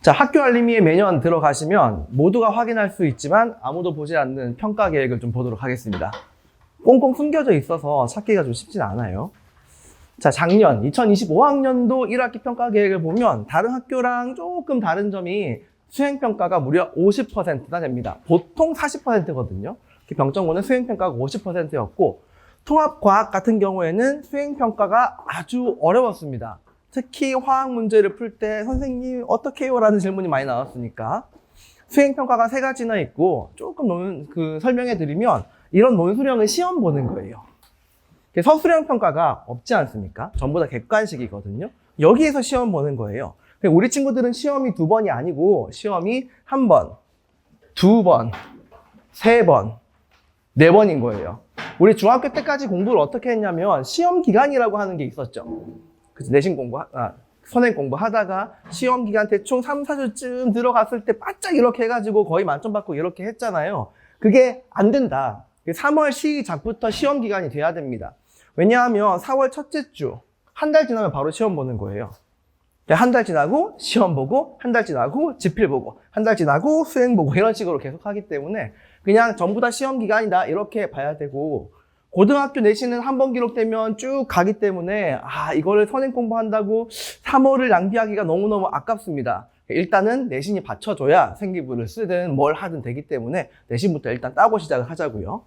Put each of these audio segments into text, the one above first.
자, 학교 알림이에 매년 들어가시면 모두가 확인할 수 있지만 아무도 보지 않는 평가 계획을 좀 보도록 하겠습니다. 꽁꽁 숨겨져 있어서 찾기가 좀 쉽진 않아요. 자, 작년 2025학년도 1학기 평가 계획을 보면 다른 학교랑 조금 다른 점이 수행평가가 무려 50%나 됩니다. 보통 40%거든요. 병정고는 수행평가가 50%였고 통합과학 같은 경우에는 수행평가가 아주 어려웠습니다. 특히 화학 문제를 풀 때 선생님 어떻게 해요? 라는 질문이 많이 나왔으니까 수행평가가 3가지나 있고 조금 설명해 드리면 이런 논술형은 시험 보는 거예요. 서술형 평가가 없지 않습니까? 전부 다 객관식이거든요. 여기에서 시험 보는 거예요. 우리 친구들은 시험이 2번이 아니고 시험이 1번, 2번, 3번, 4번인 거예요. 우리 중학교 때까지 공부를 어떻게 했냐면 시험 기간이라고 하는 게 있었죠. 그래서 내신 선행 공부 하다가 시험 기간 대충 3, 4주쯤 들어갔을 때 바짝 이렇게 해가지고 거의 만점 받고 이렇게 했잖아요. 그게 안 된다. 3월 시작부터 시험 기간이 돼야 됩니다. 왜냐하면 4월 첫째 주, 한 달 지나면 바로 시험 보는 거예요. 한 달 지나고 시험 보고, 한 달 지나고 지필 보고, 한 달 지나고 수행 보고 이런 식으로 계속 하기 때문에 그냥 전부 다 시험 기간이다 이렇게 봐야 되고 고등학교 내신은 한 번 기록되면 쭉 가기 때문에 이거를 선행 공부한다고 3월을 낭비하기가 너무너무 아깝습니다. 일단은 내신이 받쳐줘야 생기부를 쓰든 뭘 하든 되기 때문에 내신부터 일단 따고 시작을 하자고요.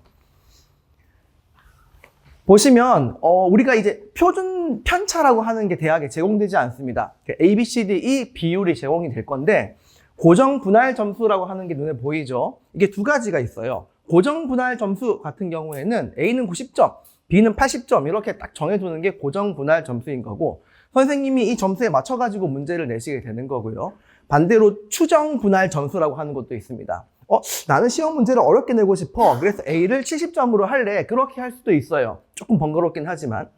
보시면 우리가 이제 표준 편차라고 하는 게 대학에 제공되지 않습니다. A, B, C, D, E 비율이 제공이 될 건데 고정 분할 점수라고 하는 게 눈에 보이죠. 이게 2가지가 있어요. 고정 분할 점수 같은 경우에는 A는 90점, B는 80점 이렇게 딱 정해두는 게 고정 분할 점수인 거고 선생님이 이 점수에 맞춰가지고 문제를 내시게 되는 거고요. 반대로 추정 분할 점수라고 하는 것도 있습니다. 나는 시험 문제를 어렵게 내고 싶어. 그래서 A를 70점으로 할래. 그렇게 할 수도 있어요. 조금 번거롭긴 하지만.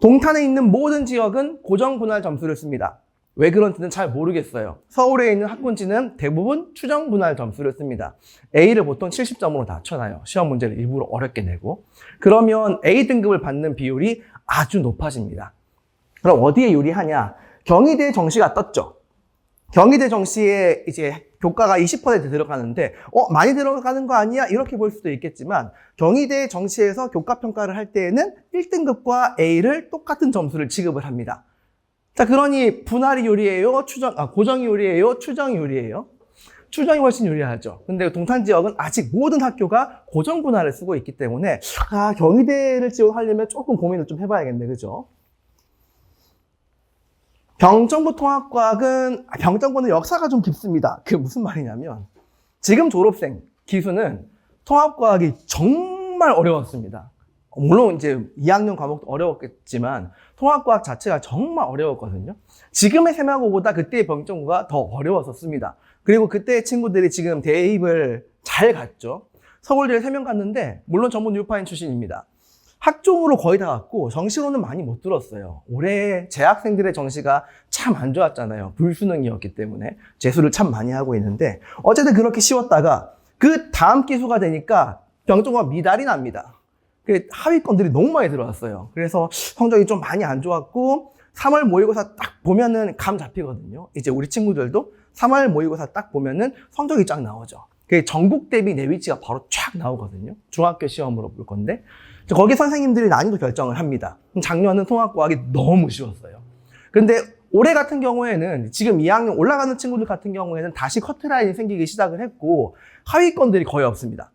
동탄에 있는 모든 지역은 고정 분할 점수를 씁니다. 왜 그런지는 잘 모르겠어요. 서울에 있는 학군지는 대부분 추정 분할 점수를 씁니다. A를 보통 70점으로 낮춰놔요. 시험 문제를 일부러 어렵게 내고. 그러면 A 등급을 받는 비율이 아주 높아집니다. 그럼 어디에 유리하냐? 경희대 정시가 떴죠. 경희대 정시에 이제 교과가 20% 들어가는데 많이 들어가는 거 아니야? 이렇게 볼 수도 있겠지만 경희대 정시에서 교과 평가를 할 때에는 1등급과 A를 똑같은 점수를 지급을 합니다. 자, 그러니 분할이 유리해요? 고정이 유리해요? 추정이 유리해요? 추정이 훨씬 유리하죠. 근데 동탄 지역은 아직 모든 학교가 고정 분할을 쓰고 있기 때문에 경희대를 지원하려면 조금 고민을 좀 해봐야겠네, 그죠? 병정고 통합과학은 병정고는 역사가 좀 깊습니다. 그게 무슨 말이냐면 지금 졸업생 기수는 통합과학이 정말 어려웠습니다. 물론 이제 2학년 과목도 어려웠겠지만 통합과학 자체가 정말 어려웠거든요. 지금의 세마고보다 그때의 병정고가 더 어려웠었습니다. 그리고 그때의 친구들이 지금 대입을 잘 갔죠. 서울대에 3명 갔는데 물론 전부 뉴파인 출신입니다. 학종으로 거의 다 갔고 정시로는 많이 못 들었어요. 올해 재학생들의 정시가 참 안 좋았잖아요. 불수능이었기 때문에 재수를 참 많이 하고 있는데 어쨌든 그렇게 쉬웠다가 그 다음 기수가 되니까 병정고가 미달이 납니다. 하위권들이 너무 많이 들어왔어요. 그래서 성적이 좀 많이 안 좋았고 3월 모의고사 딱 보면은 감 잡히거든요. 이제 우리 친구들도 3월 모의고사 딱 보면은 성적이 쫙 나오죠. 전국 대비 내 위치가 바로 쫙 나오거든요. 중학교 시험으로 볼 건데 거기 선생님들이 난이도 결정을 합니다. 작년은 통합과학이 너무 쉬웠어요. 근데 올해 같은 경우에는 지금 2학년 올라가는 친구들 같은 경우에는 다시 커트라인이 생기기 시작을 했고 하위권들이 거의 없습니다.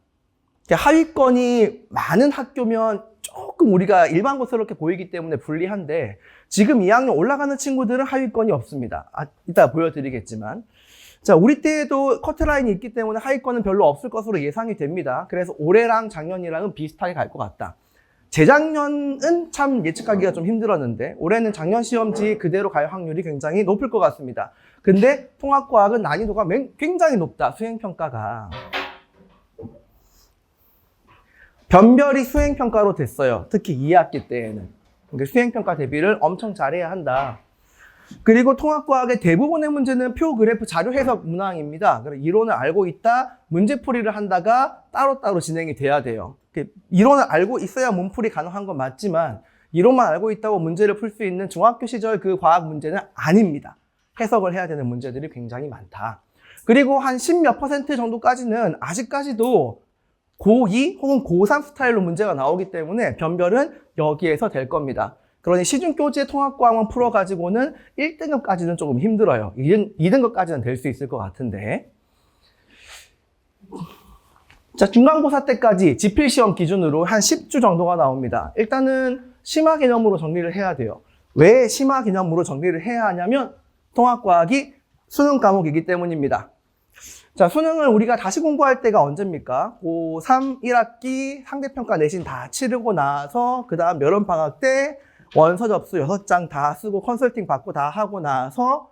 하위권이 많은 학교면 조금 우리가 일반고스럽게 보이기 때문에 불리한데 지금 2학년 올라가는 친구들은 하위권이 없습니다. 이따 보여드리겠지만 자, 우리 때에도 커트라인이 있기 때문에 하위권은 별로 없을 것으로 예상이 됩니다. 그래서 올해랑 작년이랑은 비슷하게 갈 것 같다. 재작년은 참 예측하기가 좀 힘들었는데 올해는 작년 시험지 그대로 갈 확률이 굉장히 높을 것 같습니다. 근데 통합과학은 난이도가 굉장히 높다. 수행평가가. 변별이 수행평가로 됐어요. 특히 2학기 때에는. 수행평가 대비를 엄청 잘해야 한다. 그리고 통합과학의 대부분의 문제는 표, 그래프, 자료 해석 문항입니다. 이론을 알고 있다, 문제풀이를 한다가 따로따로 진행이 돼야 돼요. 이론을 알고 있어야 문풀이 가능한 건 맞지만 이론만 알고 있다고 문제를 풀 수 있는 중학교 시절 그 과학 문제는 아닙니다. 해석을 해야 되는 문제들이 굉장히 많다. 그리고 한 10몇 % 정도까지는 아직까지도 고2 혹은 고3 스타일로 문제가 나오기 때문에 변별은 여기에서 될 겁니다. 그러니 시중교재 통합과학만 풀어가지고는 1등급까지는 조금 힘들어요. 2등급까지는 될 수 있을 것 같은데. 자, 중간고사 때까지 지필시험 기준으로 한 10주 정도가 나옵니다. 일단은 심화 개념으로 정리를 해야 돼요. 왜 심화 개념으로 정리를 해야 하냐면 통합과학이 수능 과목이기 때문입니다. 자, 수능을 우리가 다시 공부할 때가 언제입니까? 고3 1학기 상대평가 내신 다 치르고 나서 그 다음 여름방학 때 원서 접수 6장 다 쓰고 컨설팅 받고 다 하고 나서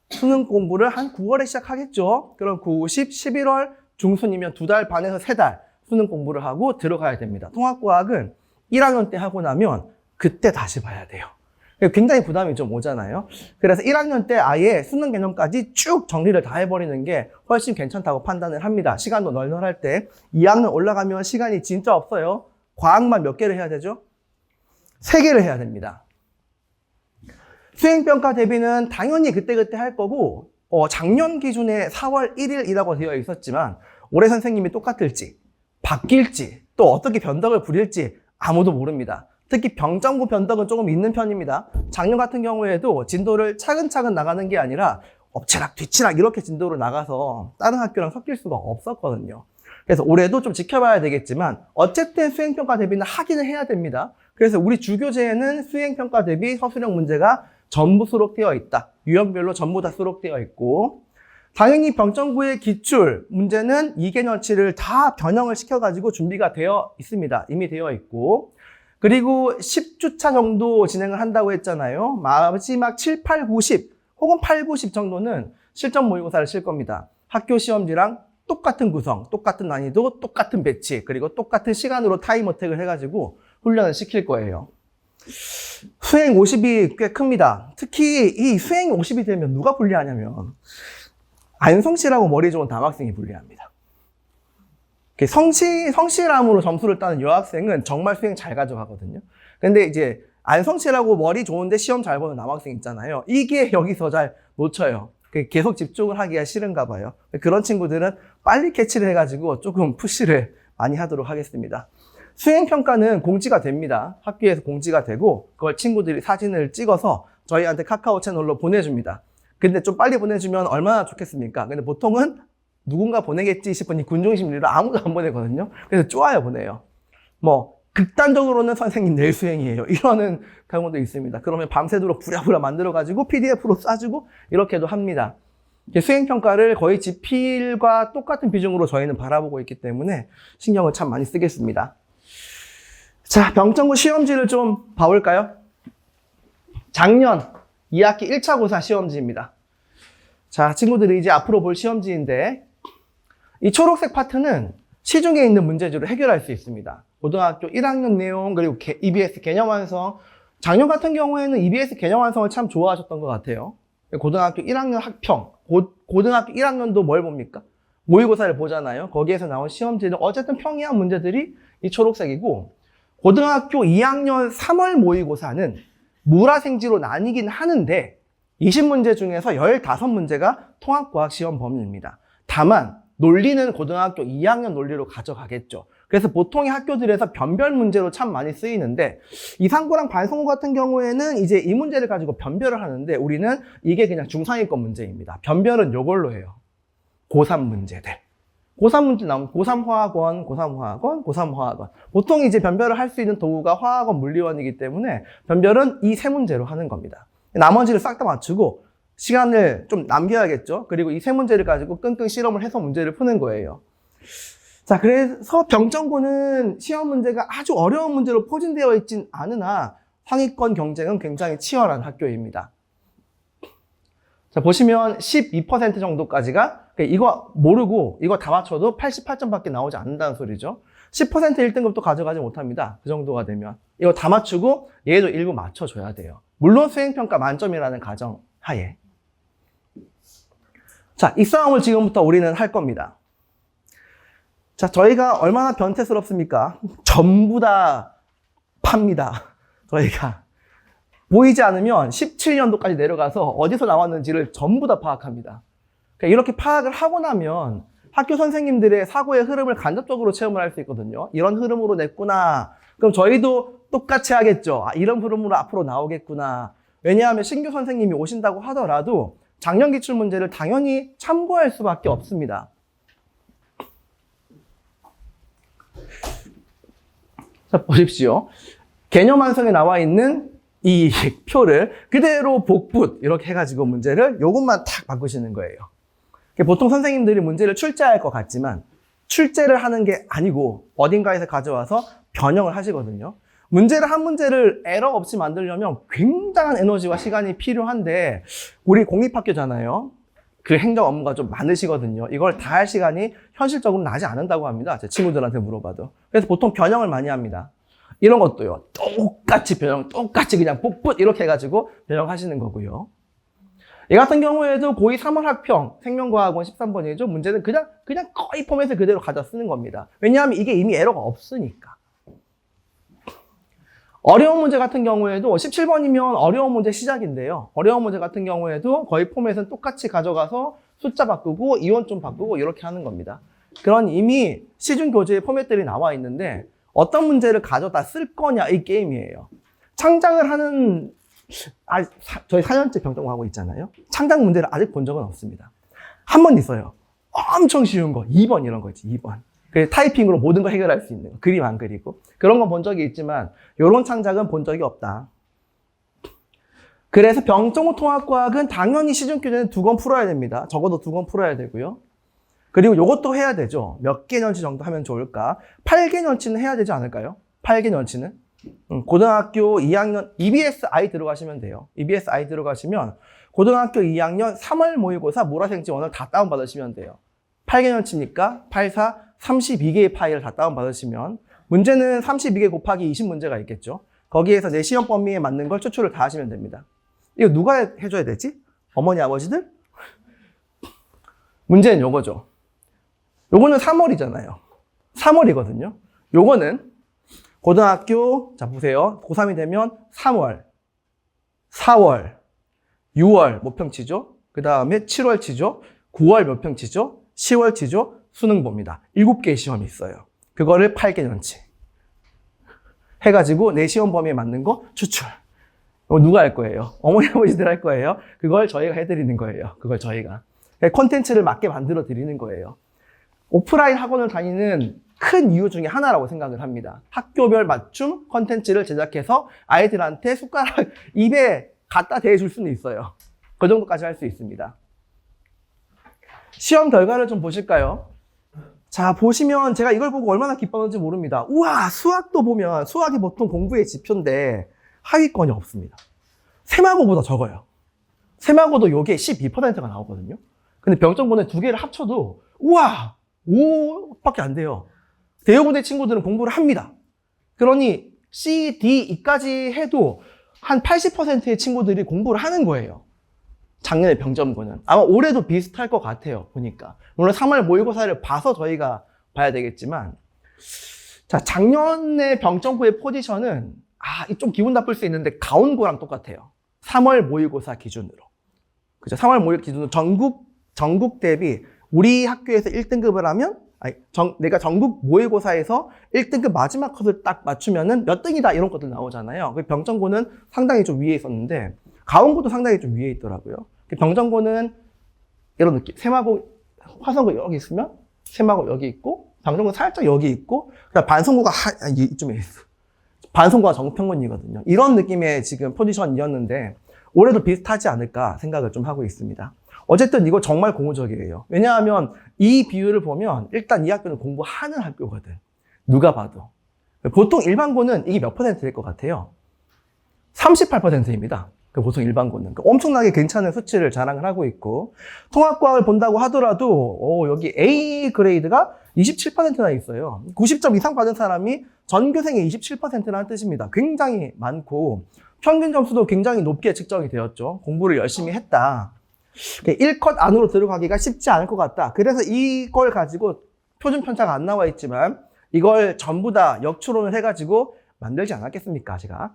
수능 공부를 한 9월에 시작하겠죠. 그럼 9, 10, 11월 중순이면 2달 반에서 3달 수능 공부를 하고 들어가야 됩니다. 통합과학은 1학년 때 하고 나면 그때 다시 봐야 돼요. 굉장히 부담이 좀 오잖아요. 그래서 1학년 때 아예 수능 개념까지 쭉 정리를 다 해버리는 게 훨씬 괜찮다고 판단을 합니다. 시간도 널널할 때. 2학년 올라가면 시간이 진짜 없어요. 과학만 몇 개를 해야 되죠? 3개를 해야 됩니다. 수행평가 대비는 당연히 그때그때 할 거고 작년 기준에 4월 1일이라고 되어 있었지만 올해 선생님이 똑같을지 바뀔지 또 어떻게 변덕을 부릴지 아무도 모릅니다. 특히 병정부 변덕은 조금 있는 편입니다. 작년 같은 경우에도 진도를 차근차근 나가는 게 아니라 엎치락 뒤치락 이렇게 진도로 나가서 다른 학교랑 섞일 수가 없었거든요. 그래서 올해도 좀 지켜봐야 되겠지만 어쨌든 수행평가 대비는 하기는 해야 됩니다. 그래서 우리 주교재에는 수행평가 대비 서술형 문제가 전부 수록되어 있다. 유형별로 전부 다 수록되어 있고 당연히 병정부의 기출 문제는 2개년치를 다 변형을 시켜가지고 준비가 되어 있습니다. 이미 되어 있고 그리고 10주차 정도 진행을 한다고 했잖아요. 마지막 7, 8, 90 혹은 8, 90 정도는 실전 모의고사를 칠 겁니다. 학교 시험지랑 똑같은 구성, 똑같은 난이도, 똑같은 배치, 그리고 똑같은 시간으로 타임 어택을 해가지고 훈련을 시킬 거예요. 수행 50이 꽤 큽니다. 특히 이 수행 50이 되면 누가 불리하냐면 안성실하고 머리 좋은 남학생이 불리합니다. 성실함으로 점수를 따는 여학생은 정말 수행 잘 가져가거든요. 근데 이제 안성실하고 머리 좋은데 시험 잘 보는 남학생 있잖아요. 이게 여기서 잘 놓쳐요. 계속 집중을 하기가 싫은가 봐요. 그런 친구들은 빨리 캐치를 해가지고 조금 푸시를 많이 하도록 하겠습니다. 수행평가는 공지가 됩니다. 학교에서 공지가 되고 그걸 친구들이 사진을 찍어서 저희한테 카카오 채널로 보내줍니다. 근데 좀 빨리 보내주면 얼마나 좋겠습니까? 근데 보통은 누군가 보내겠지 싶은 이 군중심리로 아무도 안 보내거든요. 그래서 쪼아요 보내요. 극단적으로는 선생님 내일 수행이에요. 이러는 경우도 있습니다. 그러면 밤새도록 부랴부랴 만들어가지고 PDF로 쏴주고 이렇게도 합니다. 수행평가를 거의 지필과 똑같은 비중으로 저희는 바라보고 있기 때문에 신경을 참 많이 쓰겠습니다. 자, 병정부 시험지를 좀 봐볼까요? 작년 2학기 1차 고사 시험지입니다. 자, 친구들이 이제 앞으로 볼 시험지인데 이 초록색 파트는 시중에 있는 문제지로 해결할 수 있습니다. 고등학교 1학년 내용 그리고 EBS 개념 완성. 작년 같은 경우에는 EBS 개념 완성을 참 좋아하셨던 것 같아요. 고등학교 1학년 학평. 고등학교 1학년도 뭘 봅니까? 모의고사를 보잖아요. 거기에서 나온 시험지는 어쨌든 평이한 문제들이 이 초록색이고 고등학교 2학년 3월 모의고사는 물화생지로 나뉘긴 하는데 20문제 중에서 15문제가 통합과학 시험 범위입니다. 다만 논리는 고등학교 2학년 논리로 가져가겠죠. 그래서 보통의 학교들에서 변별 문제로 참 많이 쓰이는데 이상고랑 반성고 같은 경우에는 이제 이 문제를 가지고 변별을 하는데 우리는 이게 그냥 중상위권 문제입니다. 변별은 요걸로 해요. 고3 문제들. 고3 문제 나오면 고3 화학원, 고3 화학원, 고3 화학원. 보통 이제 변별을 할 수 있는 도구가 화학원 물리원이기 때문에 변별은 이 세 문제로 하는 겁니다. 나머지를 싹 다 맞추고 시간을 좀 남겨야겠죠. 그리고 이 세 문제를 가지고 끙끙 실험을 해서 문제를 푸는 거예요. 자, 그래서 병정고는 시험 문제가 아주 어려운 문제로 포진되어 있진 않으나 상위권 경쟁은 굉장히 치열한 학교입니다. 자, 보시면 12% 정도까지가 이거 모르고 이거 다 맞춰도 88점밖에 나오지 않는다는 소리죠. 10% 1등급도 가져가지 못합니다. 그 정도가 되면. 이거 다 맞추고 얘도 일부 맞춰줘야 돼요. 물론 수행평가 만점이라는 가정 하에. 자, 이 싸움을 지금부터 우리는 할 겁니다. 자, 저희가 얼마나 변태스럽습니까? 전부 다 팝니다. 저희가. 보이지 않으면 17년도까지 내려가서 어디서 나왔는지를 전부 다 파악합니다. 그러니까 이렇게 파악을 하고 나면 학교 선생님들의 사고의 흐름을 간접적으로 체험을 할 수 있거든요. 이런 흐름으로 냈구나. 그럼 저희도 똑같이 하겠죠. 아, 이런 흐름으로 앞으로 나오겠구나. 왜냐하면 신규 선생님이 오신다고 하더라도 작년 기출 문제를 당연히 참고할 수밖에 없습니다. 자, 보십시오. 개념 완성에 나와 있는 이 표를 그대로 복붙 이렇게 해가지고 문제를 요것만 탁 바꾸시는 거예요. 보통 선생님들이 문제를 출제할 것 같지만 출제를 하는 게 아니고 어딘가에서 가져와서 변형을 하시거든요. 문제를 한 문제를 에러 없이 만들려면 굉장한 에너지와 시간이 필요한데 우리 공립학교잖아요. 그 행정 업무가 좀 많으시거든요. 이걸 다 할 시간이 현실적으로 나지 않는다고 합니다. 제 친구들한테 물어봐도. 그래서 보통 변형을 많이 합니다. 이런 것도요. 똑같이 변형, 똑같이 그냥 뽁뽁 이렇게 해가지고 변형하시는 거고요. 이 같은 경우에도 고2 3월 학평 생명과학원 13번이죠. 문제는 그냥 거의 포맷을 그대로 가져 쓰는 겁니다. 왜냐하면 이게 이미 에러가 없으니까. 어려운 문제 같은 경우에도 17번이면 어려운 문제 시작인데요. 어려운 문제 같은 경우에도 거의 포맷은 똑같이 가져가서 숫자 바꾸고 이원 좀 바꾸고 이렇게 하는 겁니다. 그런 이미 시중 교재의 포맷들이 나와 있는데 어떤 문제를 가져다 쓸 거냐 이 게임이에요. 창작을 하는 저희 4년째 병정하고 있잖아요. 창작 문제를 아직 본 적은 없습니다. 한 번 있어요. 엄청 쉬운 거 2번 이런 거지 2번. 타이핑으로 모든 거 해결할 수 있는 거. 그림 안 그리고. 그런 건 본 적이 있지만 이런 창작은 본 적이 없다. 그래서 병정호 통합과학은 당연히 시중 교재는 2권 풀어야 됩니다. 적어도 2권 풀어야 되고요. 그리고 이것도 해야 되죠. 몇 개년치 정도 하면 좋을까? 8개년치는 해야 되지 않을까요? 8개년치는? 고등학교 2학년 EBSI 들어가시면 돼요. EBSI 들어가시면 고등학교 2학년 3월 모의고사 모라생지원을 다 다운받으시면 돼요. 8개년치니까 8, 4, 32개의 파일을 다 다운받으시면 문제는 32개 곱하기 20문제가 있겠죠. 거기에서 내 시험 범위에 맞는 걸 추출을 다 하시면 됩니다. 이거 누가 해줘야 되지? 어머니, 아버지들? 문제는 요거죠. 요거는 3월이잖아요. 3월이거든요. 요거는 고등학교, 자 보세요. 고3이 되면 3월, 4월, 6월 몇 평 치죠? 그 다음에 7월 치죠? 9월 몇 평 치죠? 10월 치죠? 수능 봅니다. 7개의 시험이 있어요. 그거를 8개년치 해가지고 내 시험 범위에 맞는 거 추출. 이거 누가 할 거예요? 어머니, 아버지들 할 거예요? 그걸 저희가 해드리는 거예요. 그걸 저희가. 콘텐츠를 맞게 만들어 드리는 거예요. 오프라인 학원을 다니는 큰 이유 중에 하나라고 생각을 합니다. 학교별 맞춤 콘텐츠를 제작해서 아이들한테 숟가락 입에 갖다 대줄 수는 있어요. 그 정도까지 할 수 있습니다. 시험 결과를 좀 보실까요? 자, 보시면 제가 이걸 보고 얼마나 기뻤는지 모릅니다. 우와, 수학도 보면 수학이 보통 공부의 지표인데 하위권이 없습니다. 세마고보다 적어요. 세마고도 요게 12%가 나오거든요. 근데 병정본에 2개를 합쳐도 우와, 5밖에 안 돼요. 대여고대 친구들은 공부를 합니다. 그러니 C, D, E까지 해도 한 80%의 친구들이 공부를 하는 거예요. 작년에 병정고는. 아마 올해도 비슷할 것 같아요. 보니까. 물론 3월 모의고사를 봐서 저희가 봐야 되겠지만 자, 작년에 병정고의 포지션은 좀 기분 나쁠 수 있는데 가온고랑 똑같아요. 3월 모의고사 기준으로. 그죠? 3월 모의 기준으로 전국 대비 우리 학교에서 1등급을 하면 내가 전국 모의고사에서 1등급 마지막 컷을 딱 맞추면은 몇 등이다 이런 것들 나오잖아요. 병정고는 상당히 좀 위에 있었는데 가온고도 상당히 좀 위에 있더라고요. 병정고는 이런 느낌. 세마고, 화성고 여기 있으면 세마고 여기 있고 병정고 살짝 여기 있고 반성고가 이쯤에 있어. 반성고가 정평균이거든요. 이런 느낌의 지금 포지션이었는데 올해도 비슷하지 않을까 생각을 좀 하고 있습니다. 어쨌든 이거 정말 고무적이에요. 왜냐하면 이 비율을 보면 일단 이 학교는 공부하는 학교거든. 누가 봐도. 보통 일반고는 이게 몇 퍼센트 될 것 같아요? 38%입니다. 보통 일반고는. 엄청나게 괜찮은 수치를 자랑을 하고 있고 통합과학을 본다고 하더라도 여기 A 그레이드가 27%나 있어요. 90점 이상 받은 사람이 전교생의 27%라는 뜻입니다. 굉장히 많고 평균 점수도 굉장히 높게 측정이 되었죠. 공부를 열심히 했다. 1컷 안으로 들어가기가 쉽지 않을 것 같다. 그래서 이걸 가지고 표준 편차가 안 나와 있지만 이걸 전부 다 역추론을 해가지고 만들지 않았겠습니까, 제가.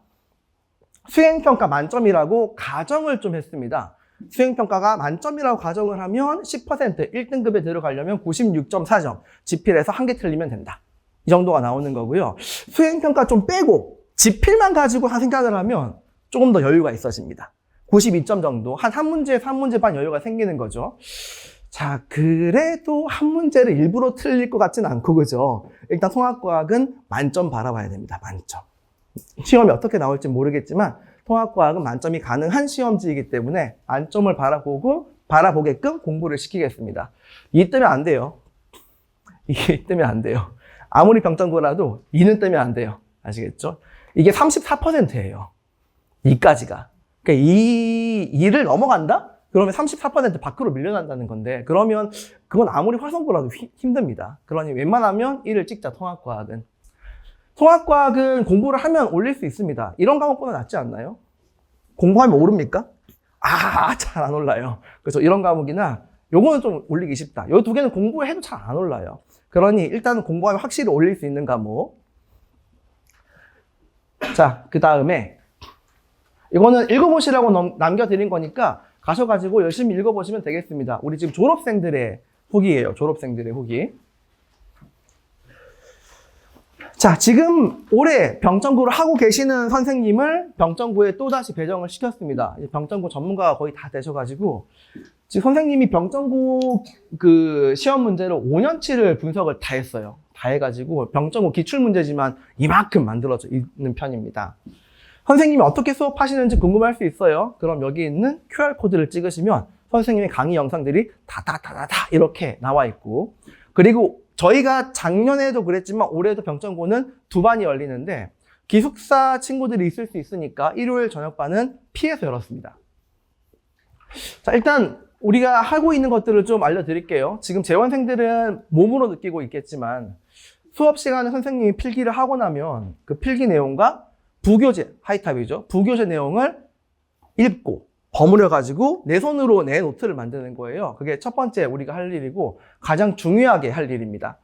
수행평가 만점이라고 가정을 좀 했습니다. 수행평가가 만점이라고 가정을 하면 10% 1등급에 들어가려면 96.4점, 지필에서 한 개 틀리면 된다. 이 정도가 나오는 거고요. 수행평가 좀 빼고 지필만 가지고 생각을 하면 조금 더 여유가 있어집니다. 92점 정도, 한 문제에서 한 문제 반 여유가 생기는 거죠. 자, 그래도 한 문제를 일부러 틀릴 것 같진 않고, 그죠? 일단 통합과학은 만점 바라봐야 됩니다. 만점. 시험이 어떻게 나올지 모르겠지만 통합과학은 만점이 가능한 시험지이기 때문에 만점을 바라보게끔 공부를 시키겠습니다. 이 뜨면 안 돼요. 이게 뜨면 안 돼요. 아무리 병정고라도 2는 뜨면 안 돼요. 아시겠죠? 이게 34%예요. 2까지가. 그러니까 2를 넘어간다? 그러면 34% 밖으로 밀려난다는 건데, 그러면 그건 아무리 화성고라도 힘듭니다. 그러니 웬만하면 1을 찍자, 통합과학은. 통합과학은 공부를 하면 올릴 수 있습니다. 이런 과목보다 낫지 않나요? 공부하면 오릅니까? 잘 안 올라요. 그래서 이런 과목이나 요거는 좀 올리기 쉽다. 요 두 개는 공부해도 잘 안 올라요. 그러니 일단은 공부하면 확실히 올릴 수 있는 과목. 자, 그 다음에 이거는 읽어보시라고 남겨드린 거니까 가셔가지고 열심히 읽어보시면 되겠습니다. 우리 지금 졸업생들의 후기예요. 졸업생들의 후기. 자, 지금 올해 병정구를 하고 계시는 선생님을 병정구에 또다시 배정을 시켰습니다. 병정구 전문가가 거의 다 되셔가지고 지금 선생님이 병정구 그 시험 문제로 5년치를 분석을 다 했어요. 다 해가지고 병정구 기출문제지만 이만큼 만들어져 있는 편입니다. 선생님이 어떻게 수업하시는지 궁금할 수 있어요. 그럼 여기 있는 QR코드를 찍으시면 선생님의 강의 영상들이 다다다다다 이렇게 나와 있고, 그리고 저희가 작년에도 그랬지만 올해도 병정고는 2반이 열리는데 기숙사 친구들이 있을 수 있으니까 일요일 저녁반은 피해서 열었습니다. 자, 일단 우리가 하고 있는 것들을 좀 알려드릴게요. 지금 재원생들은 몸으로 느끼고 있겠지만 수업 시간에 선생님이 필기를 하고 나면 그 필기 내용과 부교재, 하이탑이죠. 부교재 내용을 읽고 버무려가지고 내 손으로 내 노트를 만드는 거예요. 그게 첫 번째 우리가 할 일이고 가장 중요하게 할 일입니다.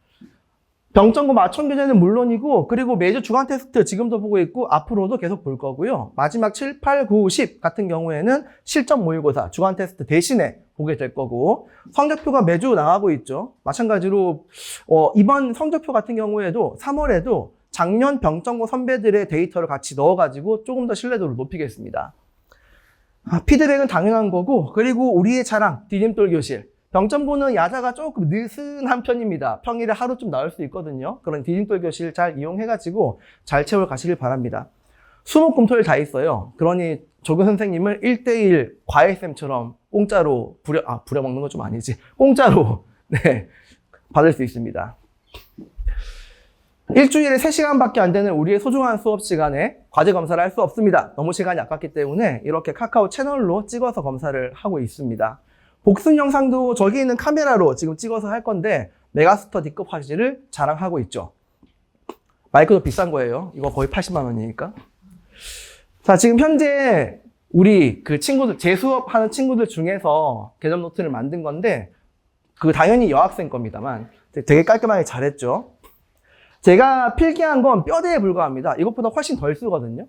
병정고 맞춤교재는 물론이고, 그리고 매주 주간 테스트 지금도 보고 있고 앞으로도 계속 볼 거고요. 마지막 7, 8, 9, 10 같은 경우에는 실전 모의고사 주간 테스트 대신에 보게 될 거고, 성적표가 매주 나가고 있죠. 마찬가지로 이번 성적표 같은 경우에도 3월에도 작년 병정고 선배들의 데이터를 같이 넣어가지고 조금 더 신뢰도를 높이겠습니다. 피드백은 당연한 거고, 그리고 우리의 자랑, 디딤돌 교실. 병정고는 야자가 조금 느슨한 편입니다. 평일에 하루쯤 나올 수 있거든요. 그런 디딤돌 교실 잘 이용해가지고 잘 채워 가시길 바랍니다. 수목금토일 다 있어요. 그러니 조교 선생님을 1대1 과외쌤처럼 공짜로 부려먹는 건 좀 아니지. 공짜로, 네, 받을 수 있습니다. 일주일에 3시간밖에 안 되는 우리의 소중한 수업 시간에 과제 검사를 할 수 없습니다. 너무 시간이 아깝기 때문에 이렇게 카카오 채널로 찍어서 검사를 하고 있습니다. 복습 영상도 저기 있는 카메라로 지금 찍어서 할 건데 메가스터디급 화질을 자랑하고 있죠. 마이크도 비싼 거예요. 이거 거의 80만 원이니까. 자, 지금 현재 우리 그 친구들, 재수업하는 친구들 중에서 개념 노트를 만든 건데 당연히 여학생 겁니다만 되게 깔끔하게 잘했죠. 제가 필기한 건 뼈대에 불과합니다. 이것보다 훨씬 덜 쓰거든요.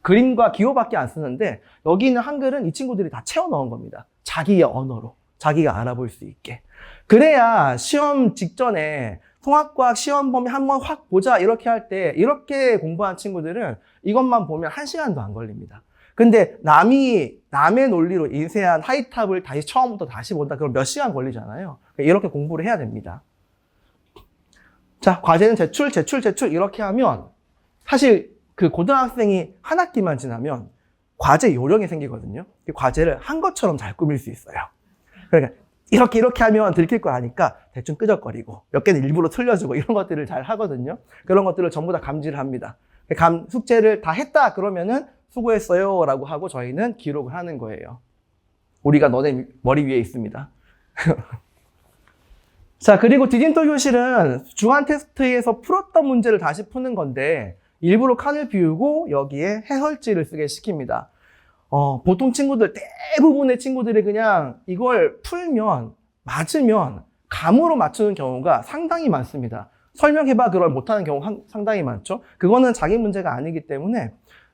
그림과 기호밖에 안 쓰는데 여기 있는 한글은 이 친구들이 다 채워 넣은 겁니다. 자기의 언어로, 자기가 알아볼 수 있게. 그래야 시험 직전에 통합과학 시험 범위 한번 확 보자 이렇게 할 때 이렇게 공부한 친구들은 이것만 보면 1시간도 안 걸립니다. 근데 남의 논리로 인쇄한 하이탑을 다시 처음부터 다시 본다 그럼 몇 시간 걸리잖아요. 이렇게 공부를 해야 됩니다. 자, 과제는 제출 이렇게 하면 사실 그 고등학생이 한 학기만 지나면 과제 요령이 생기거든요. 이 과제를 한 것처럼 잘 꾸밀 수 있어요. 그러니까 이렇게 하면 들킬 거 아니까 대충 끄적거리고 몇 개는 일부러 틀려주고 이런 것들을 잘 하거든요. 그런 것들을 전부 다 감지를 합니다. 숙제를 다 했다 그러면은 수고했어요 라고 하고 저희는 기록을 하는 거예요. 우리가 너네 머리 위에 있습니다. 자, 그리고 디딤돌 교실은 중간 테스트에서 풀었던 문제를 다시 푸는 건데 일부러 칸을 비우고 여기에 해설지를 쓰게 시킵니다. 보통 친구들, 대부분의 친구들이 그냥 이걸 풀면, 맞으면 감으로 맞추는 경우가 상당히 많습니다. 설명해봐 그걸 못하는 경우 상당히 많죠. 그거는 자기 문제가 아니기 때문에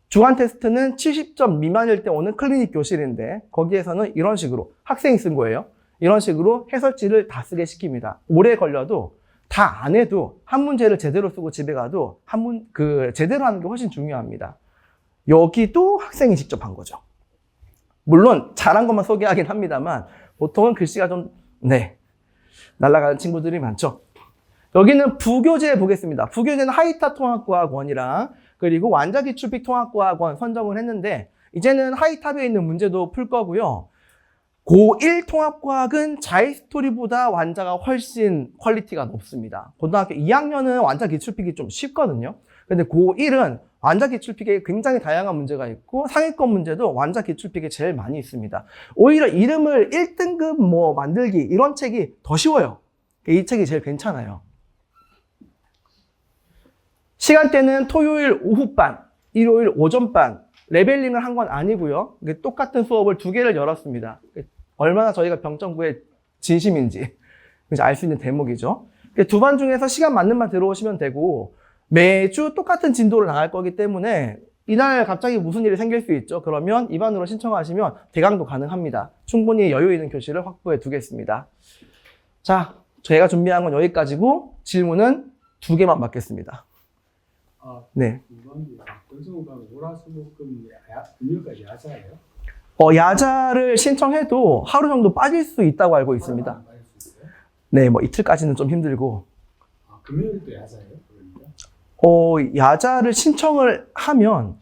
주간 테스트는 70점 미만일 때 오는 클리닉 교실인데 거기에서는 이런 식으로 학생이 쓴 거예요. 이런 식으로 해설지를 다 쓰게 시킵니다. 오래 걸려도 다 안 해도 한 문제를 제대로 쓰고 집에 가도 제대로 하는 게 훨씬 중요합니다. 여기도 학생이 직접 한 거죠. 물론 잘한 것만 소개하긴 합니다만 보통은 글씨가 좀 날아가는 친구들이 많죠. 여기는 부교재 보겠습니다. 부교재는 하이타 통합과학원이랑 그리고 완자기출픽 통합과학원 선정을 했는데 이제는 하이탑에 있는 문제도 풀 거고요. 고1 통합과학은 자이스토리보다 완자가 훨씬 퀄리티가 높습니다. 고등학교 2학년은 완자기출픽이 좀 쉽거든요. 근데 고1은 완자기출픽에 굉장히 다양한 문제가 있고 상위권 문제도 완자기출픽에 제일 많이 있습니다. 오히려 이름을 1등급 만들기 이런 책이 더 쉬워요. 이 책이 제일 괜찮아요. 시간대는 토요일 오후반, 일요일 오전반 레벨링을 한 건 아니고요. 똑같은 수업을 2개를 열었습니다. 얼마나 저희가 병정부의 진심인지 알 수 있는 대목이죠. 2반 중에서 시간 맞는 만 들어오시면 되고 매주 똑같은 진도를 나갈 거기 때문에 이날 갑자기 무슨 일이 생길 수 있죠. 그러면 2반으로 신청하시면 대강도 가능합니다. 충분히 여유 있는 교실을 확보해 두겠습니다. 자, 저희가 준비한 건 여기까지고 질문은 2개만 받겠습니다. 네. 병정부가 월화수목금 금요일까지 야자예요? 야자를 신청해도 하루 정도 빠질 수 있다고 알고 있습니다. 네, 이틀까지는 좀 힘들고. 금요일도 야자예요? 그러니까? 야자를 신청을 하면